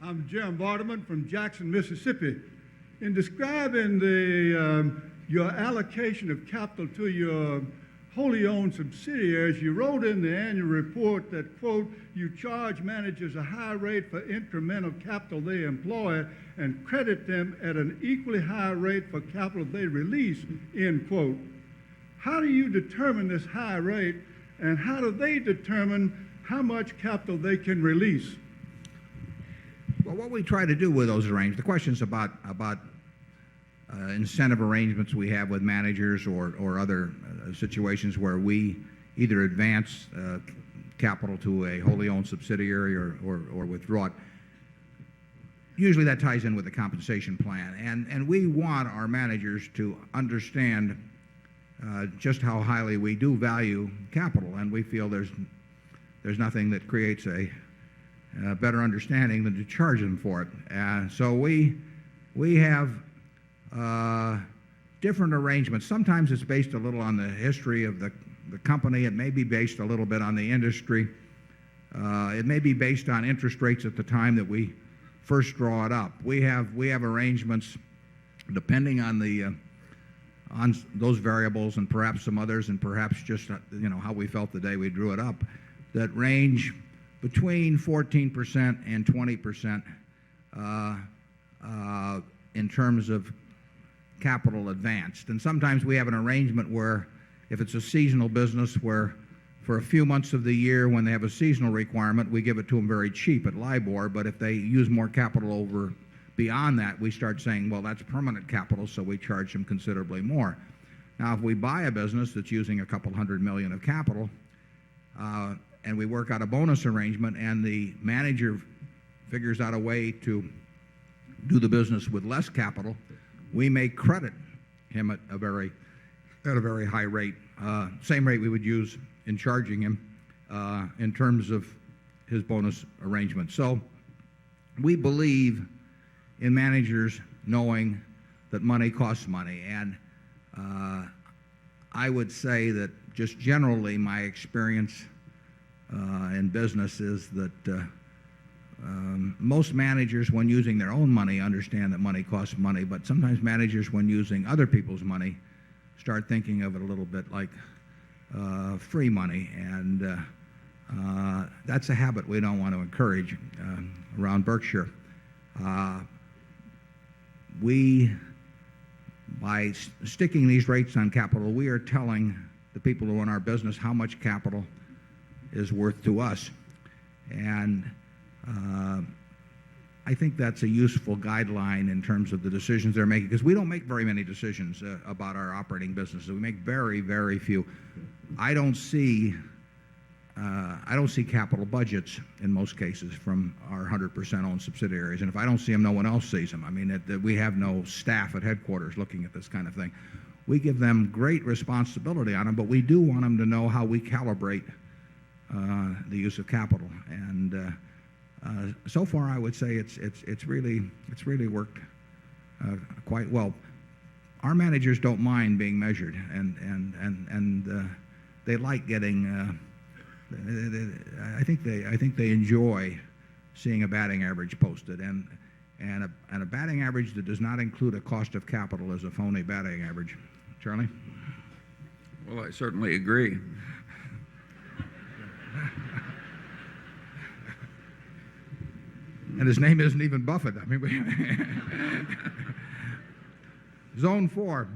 I'm Jim Vardaman from Jackson, Mississippi. In describing your allocation of capital to your wholly owned subsidiaries, you wrote in the annual report that, quote, you charge managers a high rate for incremental capital they employ and credit them at an equally high rate for capital they release, end quote. How do you determine this high rate, and how do they determine how much capital they can release? Well, what we try to do with those arrangements, the questions about incentive arrangements we have with managers or other situations where we either advance capital to a wholly owned subsidiary or withdraw it. Usually that ties in with the compensation plan. And we want our managers to understand just how highly we do value capital. And we feel there's nothing that creates a better understanding than to charge them for it. So we have different arrangements. Sometimes it's based a little on the history of the company. It may be based a little bit on the industry. It may be based on interest rates at the time that we first draw it up. We have arrangements depending on on those variables and perhaps some others, and perhaps just how we felt the day we drew it up, that range between 14% and 20% in terms of capital advanced. And sometimes we have an arrangement where, if it's a seasonal business, where for a few months of the year when they have a seasonal requirement, we give it to them very cheap at LIBOR. But if they use more capital over beyond that, we start saying, well, that's permanent capital, so we charge them considerably more. Now, if we buy a business that's using a couple $100 million of capital, and we work out a bonus arrangement, and the manager figures out a way to do the business with less capital, we may credit him at a very high rate, same rate we would use in charging him in terms of his bonus arrangement. So we believe in managers knowing that money costs money. And I would say that just generally my experience in business is that most managers, when using their own money, understand that money costs money. But sometimes managers, when using other people's money, start thinking of it a little bit like free money. And that's a habit we don't want to encourage around Berkshire. By sticking these rates on capital, we are telling the people who run our business how much capital is worth to us. And I think that's a useful guideline in terms of the decisions they're making, because we don't make very many decisions about our operating businesses. We make very, very few. I don't see capital budgets in most cases from our 100% owned subsidiaries. And if I don't see them, no one else sees them. I mean, we have no staff at headquarters looking at this kind of thing. We give them great responsibility on them, but we do want them to know how we calibrate the use of capital. And so far, I would say it's really worked quite well. Our managers don't mind being measured, and they like getting. I think they enjoy seeing a batting average posted, and a batting average that does not include a cost of capital is a phony batting average. Charlie? Well, I certainly agree. And his name isn't even Buffett. I mean, Zone 4.